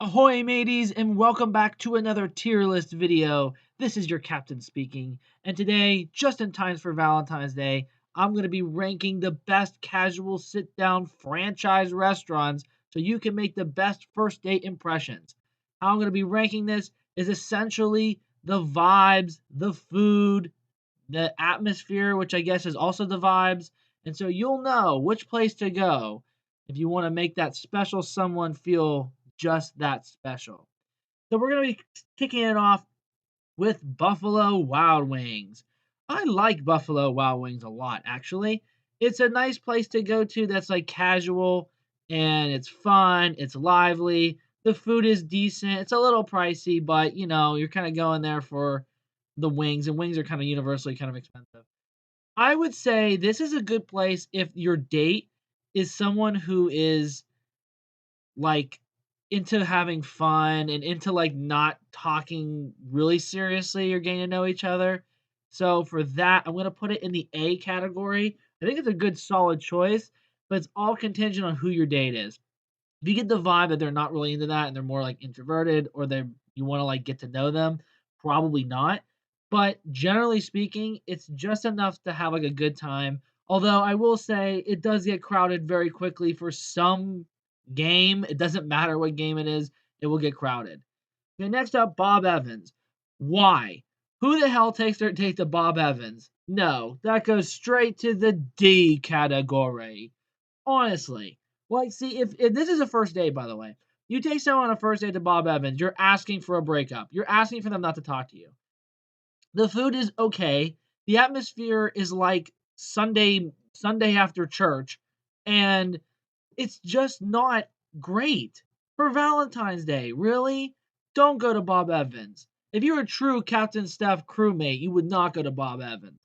Ahoy, mateys, and welcome back to another tier list video. This is your captain speaking, and today, just in time for Valentine's Day, I'm going to be ranking the best casual sit-down franchise restaurants so you can make the best first date impressions. How I'm going to be ranking this is essentially the vibes, the food, the atmosphere, which I guess is also the vibes, and so you'll know which place to go if you want to make that special someone feel just that special. So we're going to be kicking it off with Buffalo Wild Wings. I like Buffalo Wild Wings a lot, actually. It's a nice place to go to that's like casual and it's fun, it's lively. The food is decent. It's a little pricey, but you're kind of going there for the wings, and wings are kind of universally kind of expensive. I would say this is a good place if your date is someone who is like into having fun and into like not talking really seriously or getting to know each other. So for that, I'm gonna put it in the A category. I think it's a good solid choice, but it's all contingent on who your date is. If you get the vibe that they're not really into that and they're more like introverted or they you want to like get to know them, probably not. But generally speaking, it's just enough to have like a good time. Although I will say it does get crowded very quickly for some game. It doesn't matter what game it is, it will get crowded. Okay, next up, Bob Evans. Why? Who the hell takes their date to Bob Evans? No, that goes straight to the D category. Honestly. Like, see, if this is a first date, by the way, you take someone on a first date to Bob Evans, you're asking for a breakup. You're asking for them not to talk to you. The food is okay. The atmosphere is like Sunday after church, and it's just not great for Valentine's Day. Really? Don't go to Bob Evans. If you're a true Captain Steph crewmate, you would not go to Bob Evans.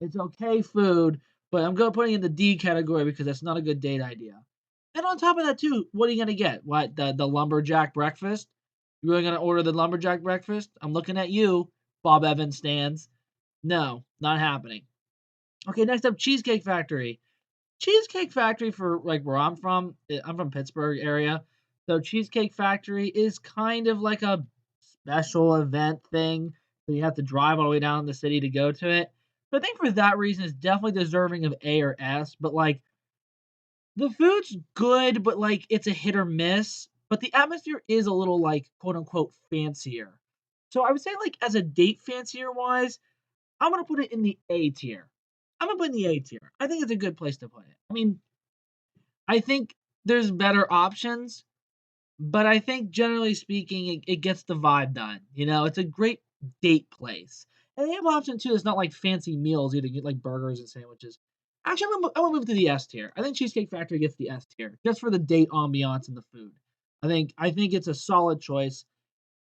It's okay food, but I'm going to put it in the D category because that's not a good date idea. And on top of that, too, what are you going to get? What, the lumberjack breakfast? You really going to order the lumberjack breakfast? I'm looking at you, Bob Evans stands. No, not happening. Okay, next up, Cheesecake Factory. Cheesecake Factory for like where I'm from Pittsburgh area. So Cheesecake Factory is kind of like a special event thing. So you have to drive all the way down the city to go to it. So I think for that reason it's definitely deserving of A or S, but like the food's good, but like it's a hit or miss. But the atmosphere is a little like quote unquote fancier. So I would say like as a date fancier wise, I'm gonna put it in the A tier. I'm gonna put it in the A tier. I think it's a good place to put it. I mean, I think there's better options, but I think generally speaking, it gets the vibe done. It's a great date place. And they have option too. It's not like fancy meals. You get like burgers and sandwiches. Actually, I'm gonna move to the S tier. I think Cheesecake Factory gets the S tier just for the date ambiance and the food. I think it's a solid choice.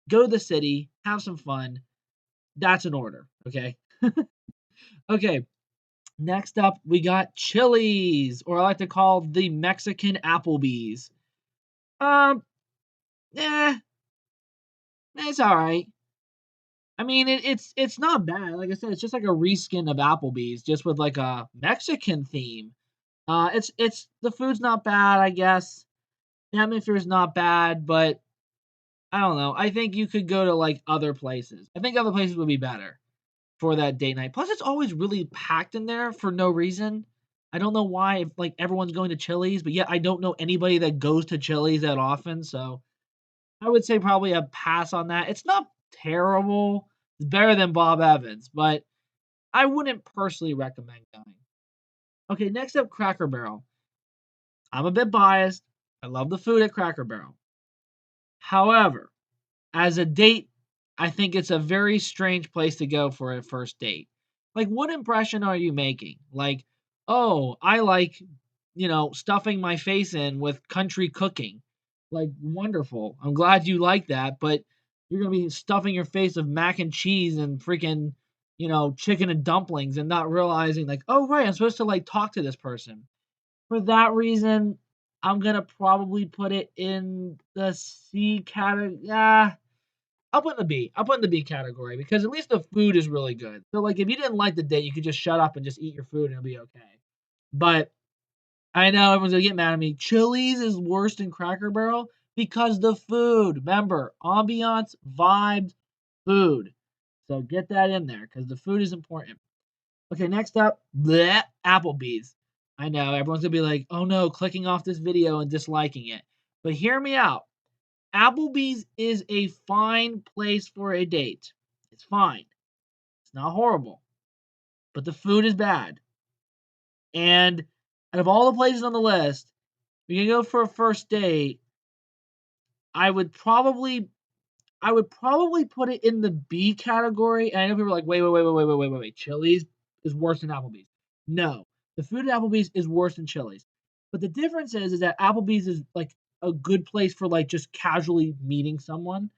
Go to the city, have some fun. That's an order. Okay. Okay. Next up, we got Chili's, or I like to call the Mexican Applebee's. Um, eh, it's all right. I mean, it's not bad. Like I said, it's just like a reskin of Applebee's, just with like a Mexican theme. It's the food's not bad, I guess. The atmosphere is not bad, but I don't know. I think you could go to like other places. I think other places would be better for that date night. Plus, it's always really packed in there for no reason. I don't know why, if, like everyone's going to Chili's, but yet I don't know anybody that goes to Chili's that often. So I would say probably a pass on that. It's not terrible. It's better than Bob Evans, but I wouldn't personally recommend going. Okay, next up, Cracker Barrel. I'm a bit biased. I love the food at Cracker Barrel. However, as a date, I think it's a very strange place to go for a first date. Like, what impression are you making? Like, oh, I like, stuffing my face in with country cooking. Like, wonderful. I'm glad you like that, but you're going to be stuffing your face with mac and cheese and freaking, chicken and dumplings and not realizing, like, oh, right, I'm supposed to, like, talk to this person. For that reason, I'm going to probably put it in the C category. Yeah, I'll put in the B. I'll put in the B category because at least the food is really good. So like if you didn't like the date, you could just shut up and just eat your food and it'll be okay. But I know everyone's gonna get mad at me. Chili's is worse than Cracker Barrel. Because the food, remember, ambiance, vibes, food. So get that in there because the food is important. Okay, next up, bleh, Applebee's. I know everyone's gonna be like, oh no, clicking off this video and disliking it. But hear me out. Applebee's is a fine place for a date. It's fine. It's not horrible. But the food is bad. And out of all the places on the list, if you go for a first date, I would probably I would probably put it in the B category. And I know people are like, wait. Chili's is worse than Applebee's. No, the food at Applebee's is worse than Chili's. But the difference is that Applebee's is like a good place for like just casually meeting someone.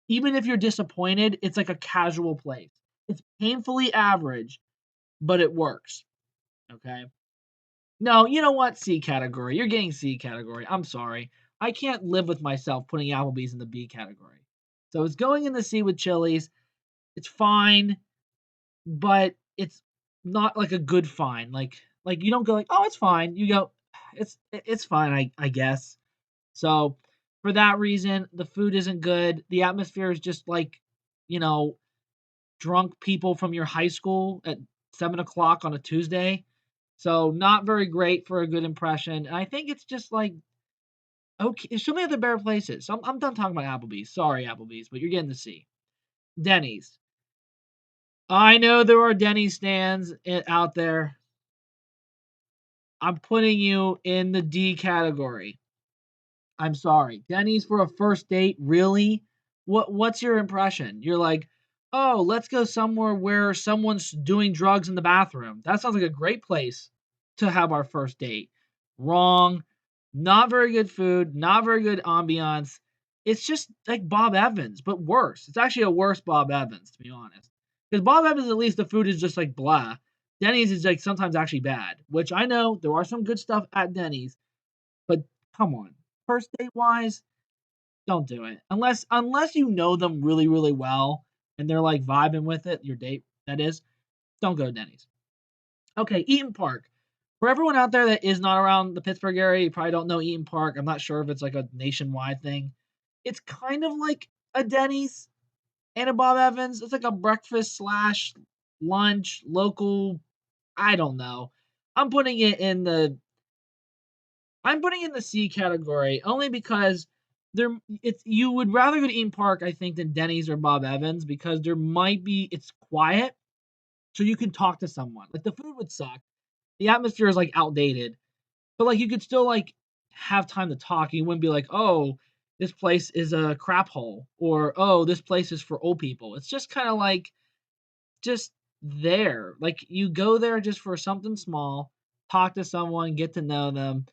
Even if you're disappointed, it's like a casual place. It's painfully average, but it works. Okay. No, you know what? C category. You're getting C category. I'm sorry. I can't live with myself putting Applebee's in the B category. So it's going in the C with Chili's. It's fine, but it's not like a good fine. Like you don't go like, oh, it's fine. You go, it's fine, I guess. So for that reason, the food isn't good. The atmosphere is just like, you know, drunk people from your high school at 7 o'clock on a Tuesday. So not very great for a good impression. And I think it's just like okay, there's so many other better places. So I'm done talking about Applebee's. Sorry, Applebee's, but you're getting to see Denny's. I know there are Denny's stands out there. I'm putting you in the D category. I'm sorry. Denny's for a first date, really? What's your impression? You're like, "Oh, let's go somewhere where someone's doing drugs in the bathroom." That sounds like a great place to have our first date. Wrong. Not very good food, not very good ambiance. It's just like Bob Evans, but worse. It's actually a worse Bob Evans, to be honest. Because Bob Evans, at least the food is just like blah. Denny's is like sometimes actually bad, which I know there are some good stuff at Denny's, but come on. First date wise, don't do it. Unless you know them really, really well and they're like vibing with it, your date, that is, don't go to Denny's. Okay, Eaton Park. For everyone out there that is not around the Pittsburgh area, you probably don't know Eaton Park. I'm not sure if it's like a nationwide thing. It's kind of like a Denny's and a Bob Evans. It's like a breakfast slash lunch, local. I don't know. I'm putting it in the I'm putting it in the C category only because there it's you would rather go to Eaton Park, I think, than Denny's or Bob Evans because there might be it's quiet, so you can talk to someone. Like the food would suck. The atmosphere is like outdated. But like you could still like have time to talk. You wouldn't be like, oh, this place is a crap hole, or oh, this place is for old people. It's just kind of like just there. Like you go there just for something small, talk to someone, get to know them.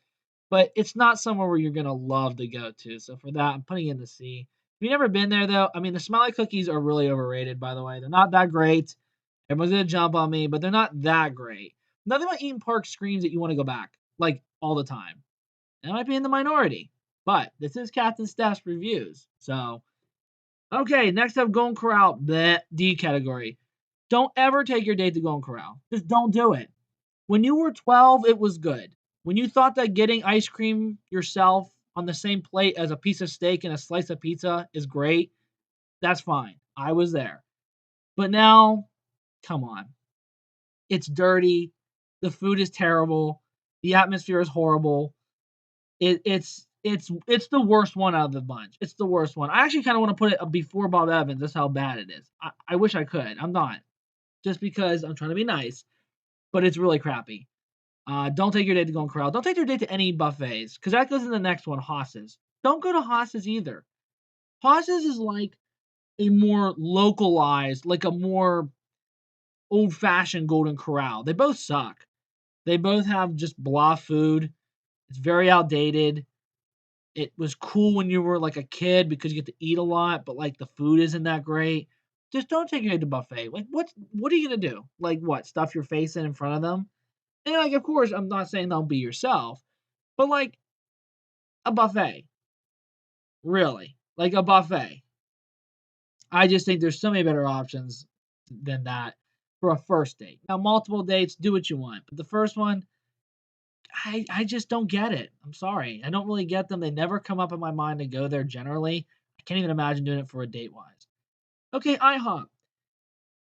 But it's not somewhere where you're gonna love to go to. So for that, I'm putting it in the C. If you've never been there though, I mean the Smiley cookies are really overrated, by the way. They're not that great. Everyone's gonna jump on me, but they're not that great. Nothing about Eaton Park screams that you want to go back, like all the time. And I might be in the minority, but this is Captain Steph's reviews. So, okay, next up, Golden Corral, the D category. Don't ever take your date to Golden Corral. Just don't do it. When you were 12, it was good. When you thought that getting ice cream yourself on the same plate as a piece of steak and a slice of pizza is great, that's fine. I was there. But now, come on. It's dirty. The food is terrible. The atmosphere is horrible. It's the worst one out of the bunch. It's the worst one. I actually kind of want to put it before Bob Evans. That's how bad it is. I wish I could. I'm not. Just because I'm trying to be nice, but it's really crappy. Don't take your date to Golden Corral. Don't take your date to any buffets because that goes in the next one, Haas's. Don't go to Haas's either. Haas's is like a more localized, like a more old-fashioned Golden Corral. They both suck. They both have just blah food. It's very outdated. It was cool when you were like a kid because you get to eat a lot, but like the food isn't that great. Just don't take it to buffet. Like what are you gonna do? Like what? Stuff your face in front of them? And like of course I'm not saying don't be yourself, but like a buffet. Really. Like a buffet. I just think there's so many better options than that for a first date. Now multiple dates, do what you want. But the first one, I just don't get it. I'm sorry. I don't really get them. They never come up in my mind to go there generally. I can't even imagine doing it for a date wise. Okay, IHOP.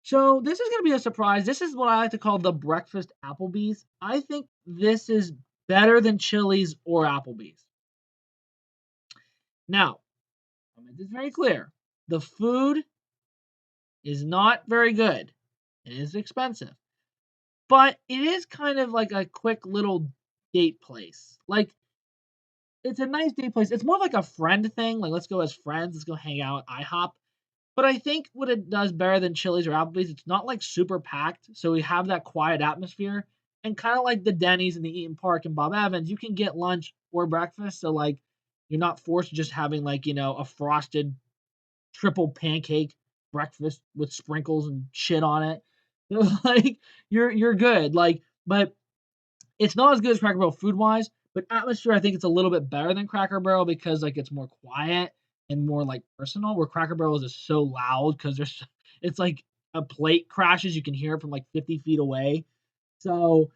So this is gonna be a surprise. This is what I like to call the breakfast Applebee's. I think this is better than Chili's or Applebee's. Now, I'll make this very clear. The food is not very good. It is expensive. But it is kind of like a quick little date place. Like, it's a nice date place. It's more like a friend thing. Like, let's go as friends. Let's go hang out at IHOP. But I think what it does better than Chili's or Applebee's, it's not like super packed. So we have that quiet atmosphere. And kind of like the Denny's and the Eaton Park and Bob Evans, you can get lunch or breakfast. So, like, you're not forced to just having, like, a frosted triple pancake breakfast with sprinkles and shit on it. Like, you're good. Like, but it's not as good as Cracker Barrel food wise, but atmosphere I think it's a little bit better than Cracker Barrel because like it's more quiet and more like personal. Where Cracker Barrel is just so loud because there's it's like a plate crashes, you can hear it from like 50 feet away. So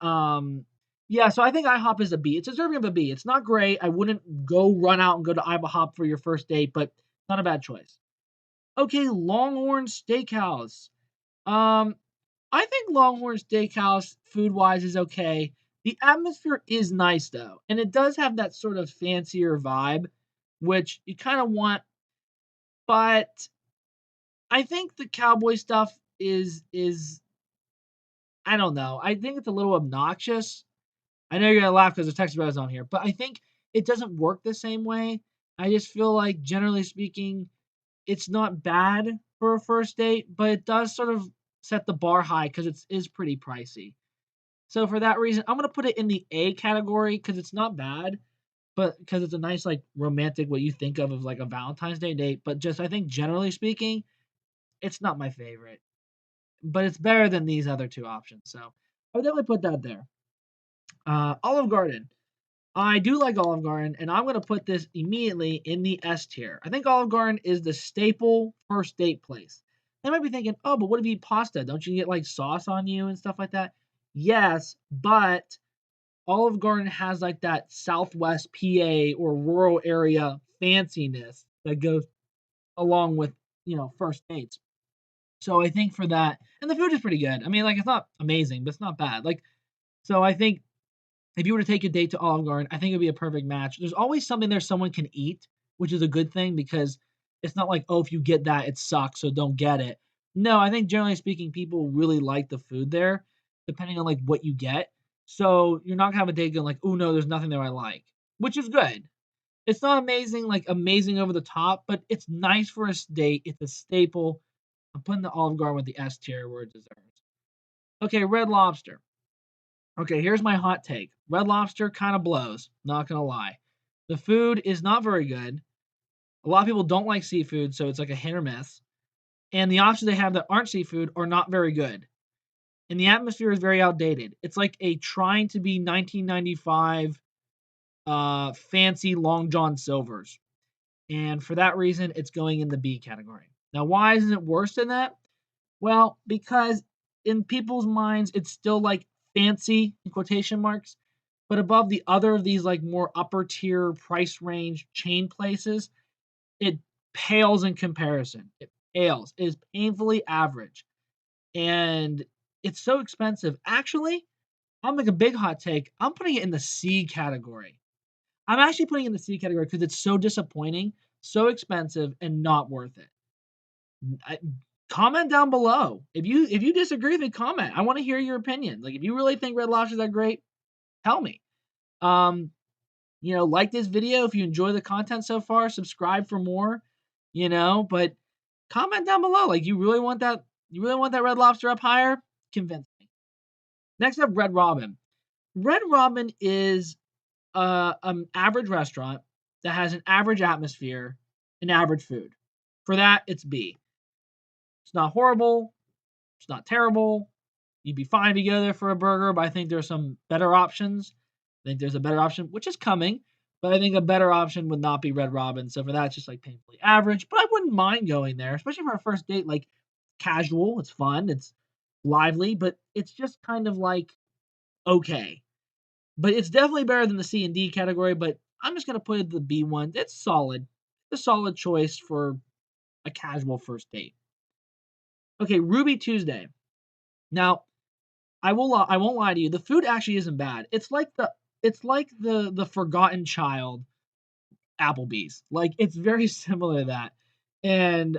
um yeah, so I think IHOP is a B. It's deserving of a B. It's not great. I wouldn't go run out and go to IHOP for your first date, but not a bad choice. Okay, Longhorn Steakhouse. Um, I think Longhorn Steakhouse, food wise, is okay. The atmosphere is nice though, and it does have that sort of fancier vibe, which you kind of want. But I think the cowboy stuff is I don't know. I think it's a little obnoxious. I know you're gonna laugh because the Texas Red is on here, but I think it doesn't work the same way. I just feel like, generally speaking, it's not bad for a first date, but it does sort of set the bar high because it is pretty pricey. So for that reason, I'm gonna put it in the A category because it's not bad, but because it's a nice like romantic what you think of like a Valentine's Day date. But just I think generally speaking, it's not my favorite, but it's better than these other two options. So I would definitely put that there. Olive Garden. I do like Olive Garden, and I'm gonna put this immediately in the S tier. I think Olive Garden is the staple first date place. They might be thinking, oh, but what if you eat pasta? Don't you get like sauce on you and stuff like that? Yes, but Olive Garden has like that Southwest PA or rural area fanciness that goes along with, first dates. So I think for that, and the food is pretty good. I mean, like it's not amazing, but it's not bad. Like, so I think if you were to take a date to Olive Garden, I think it'd be a perfect match. There's always something there someone can eat, which is a good thing because it's not like, oh, if you get that, it sucks, so don't get it. No, I think generally speaking, people really like the food there, depending on like what you get. So you're not gonna have a date going like, oh no, there's nothing there I like, which is good. It's not amazing, like amazing over the top, but it's nice for a date. It's a staple. I'm putting the Olive Garden with the S tier where it deserves. Okay, Red Lobster. Okay, here's my hot take. Red Lobster kind of blows, not gonna lie. The food is not very good. A lot of people don't like seafood, so it's like a hit or miss. And the options they have that aren't seafood are not very good. And the atmosphere is very outdated. It's like a trying to be 1995 fancy Long John Silver's. And for that reason, it's going in the B category. Now, why isn't it worse than that? Well, because in people's minds, it's still like fancy in quotation marks, but above the other of these like more upper tier price range chain places, it pales in comparison. It pales. It is painfully average. And it's so expensive. Actually, I'm like a big hot take. I'm putting it in the C category. I'm actually putting it in the C category because it's so disappointing, so expensive, and not worth it. I, comment down below if you disagree with me. Comment. I want to hear your opinion. Like if you really think Red Lobsters are great, tell me. Um, like this video if you enjoy the content so far. Subscribe for more. But comment down below. Like you really want that? You really want that Red Lobster up higher? Convince me. Next up, Red Robin. Red Robin is an average restaurant that has an average atmosphere and average food. For that, it's B. It's not horrible. It's not terrible. You'd be fine if you go there for a burger, but I think there's some better options. I think there's a better option, which is coming, but I think a better option would not be Red Robin. So for that, it's just like painfully average, but I wouldn't mind going there, especially for a first date. Like casual, it's fun, it's lively, but it's just kind of like okay. But it's definitely better than the C and D category, but I'm just gonna put it the B one. It's solid. It's a solid choice for a casual first date. Okay, Ruby Tuesday. Now, I won't lie to you. The food actually isn't bad. It's like the Forgotten Child Applebee's. Like it's very similar to that. And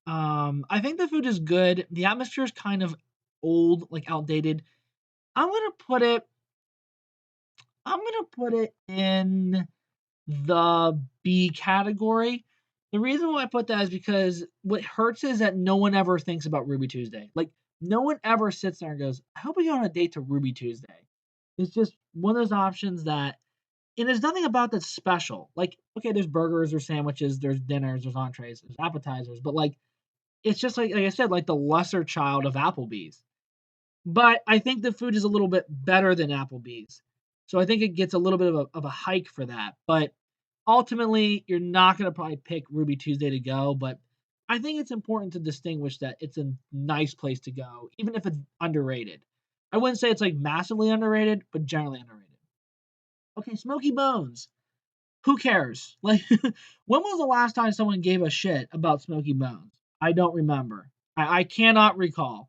I think the food is good. The atmosphere is kind of old, like outdated. I'm gonna put it I'm gonna put it in the B category. The reason why I put that is because what hurts is that no one ever thinks about Ruby Tuesday. Like no one ever sits there and goes, "I hope we go on a date to Ruby Tuesday." It's just one of those options that, and there's nothing about that's special. Like, okay, there's burgers, there's sandwiches, there's dinners, there's entrees, there's appetizers, but like, it's just like I said, like the lesser child of Applebee's. But I think the food is a little bit better than Applebee's. So I think it gets a little bit of a hike for that. But ultimately, you're not going to probably pick Ruby Tuesday to go. But I think it's important to distinguish that it's a nice place to go, even if it's underrated. I wouldn't say it's like massively underrated, but generally underrated. Okay, Smoky Bones. Who cares? Like, when was the last time someone gave a shit about Smoky Bones? I don't remember. I cannot recall.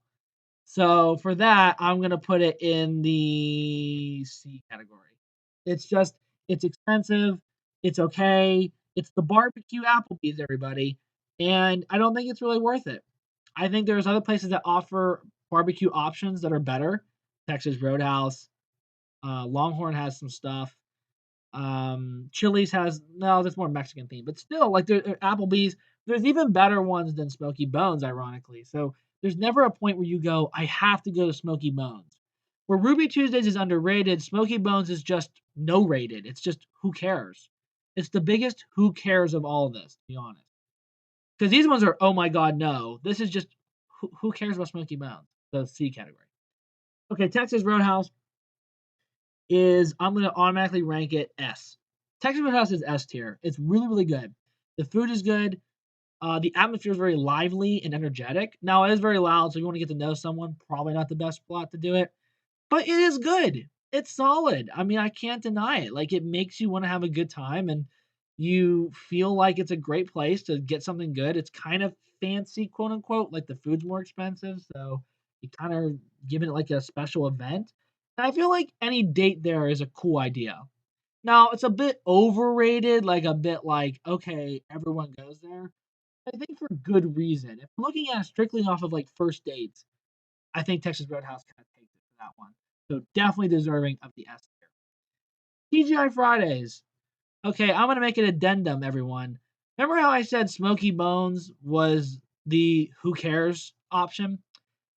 So for that, I'm gonna put it in the C category. It's just it's expensive, it's okay, it's the barbecue Applebee's, everybody, and I don't think it's really worth it. I think there's other places that offer barbecue options that are better. Texas Roadhouse, Longhorn has some stuff. Chili's has no, that's more Mexican theme, but still, like Applebee's, there's even better ones than Smoky Bones, ironically. So there's never a point where you go, I have to go to Smoky Bones. Where Ruby Tuesdays is underrated, Smoky Bones is just no rated. It's just who cares. It's the biggest who cares of all of this, to be honest. Because these ones are, oh my god, no. This is just who cares about Smoky Bones? The C category. Okay, Texas Roadhouse is I'm gonna automatically rank it S. Texas Roadhouse is S tier. It's really, really good. The food is good. The atmosphere is very lively and energetic. Now it is very loud, so if you want to get to know someone, probably not the best spot to do it. But it is good. It's solid. I mean, I can't deny it. Like it makes you want to have a good time and you feel like it's a great place to get something good. It's kind of fancy, quote unquote. Like the food's more expensive, so you kind of give it like a special event. And I feel like any date there is a cool idea. Now it's a bit overrated, like a bit like, okay, everyone goes there. I think for good reason. If we're looking at it strictly off of like first dates, I think Texas Roadhouse kind of takes it for that one. So definitely deserving of the S tier. TGI Fridays. Okay, I'm gonna make an addendum, everyone. Remember how I said Smoky Bones was the who cares option?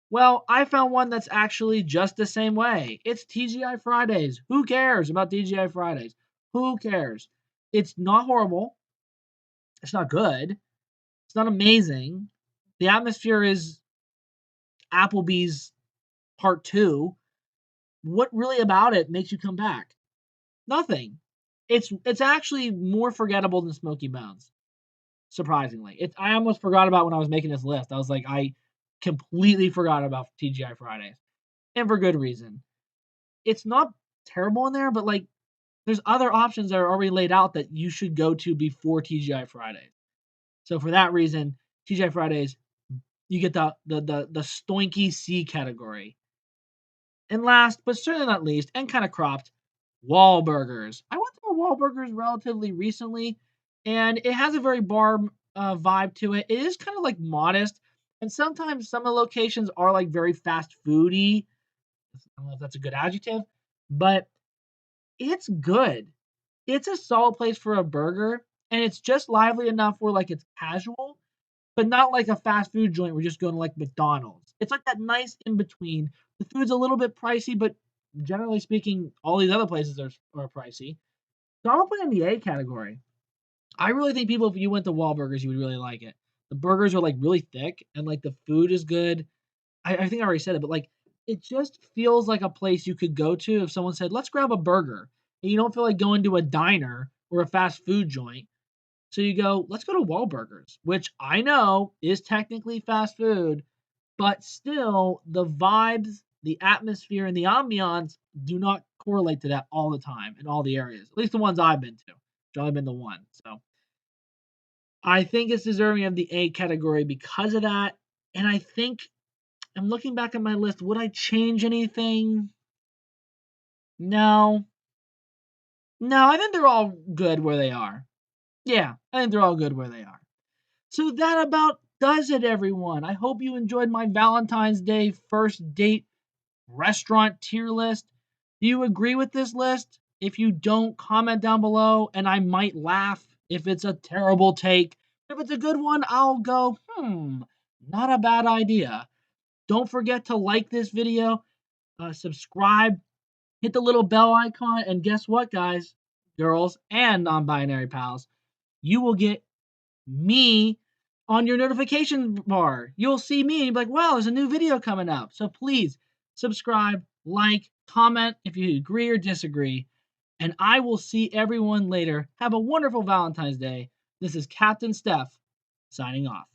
Well, I found one that's actually just the same way. It's TGI Fridays. Who cares about TGI Fridays? Who cares? It's not horrible. It's not good. It's not amazing. The atmosphere is Applebee's part two. What really about it makes you come back? Nothing. It's actually more forgettable than Smoky Bones. Surprisingly, I almost forgot about when I was making this list. I was like, I completely forgot about TGI Fridays, and for good reason. It's not terrible in there, but like, there's other options that are already laid out that you should go to before TGI Fridays. So for that reason, TGI Fridays, you get the stoinky C category. And last, but certainly not least, and kind of cropped, Wahlburgers. I went to a Wahlburgers relatively recently, and it has a very bar vibe to it. It is kind of like modest, and sometimes some of the locations are like very fast foody. I don't know if that's a good adjective, but it's good. It's a solid place for a burger, and it's just lively enough where like it's casual, but not like a fast food joint. We're just going to like McDonald's. It's like that nice in between. The food's a little bit pricey, but generally speaking, all these other places are pricey. So I'm gonna put it in the A category. I really think people, if you went to Wahlburgers, you would really like it. The burgers are like really thick, and like the food is good. I think I already said it, but like it just feels like a place you could go to if someone said, "Let's grab a burger," and you don't feel like going to a diner or a fast food joint. So you go, let's go to Wahlburgers, which I know is technically fast food, but still the vibes the atmosphere and the ambiance do not correlate to that all the time in all the areas. At least the ones I've been to. I've only been to one. So I think it's deserving of the A category because of that. And I think I'm looking back at my list. Would I change anything? No. No, I think they're all good where they are. Yeah, I think they're all good where they are. So that about does it, everyone. I hope you enjoyed my Valentine's Day first date restaurant tier list. Do you agree with this list? If you don't, comment down below and I might laugh if it's a terrible take. If it's a good one, I'll go, not a bad idea. Don't forget to like this video, subscribe, hit the little bell icon, and guess what, guys, girls, and non binary pals? You will get me on your notification bar. You'll see me and you'll be like, wow, there's a new video coming up. So please subscribe, like, comment if you agree or disagree. And I will see everyone later. Have a wonderful Valentine's Day. This is Captain Steph signing off.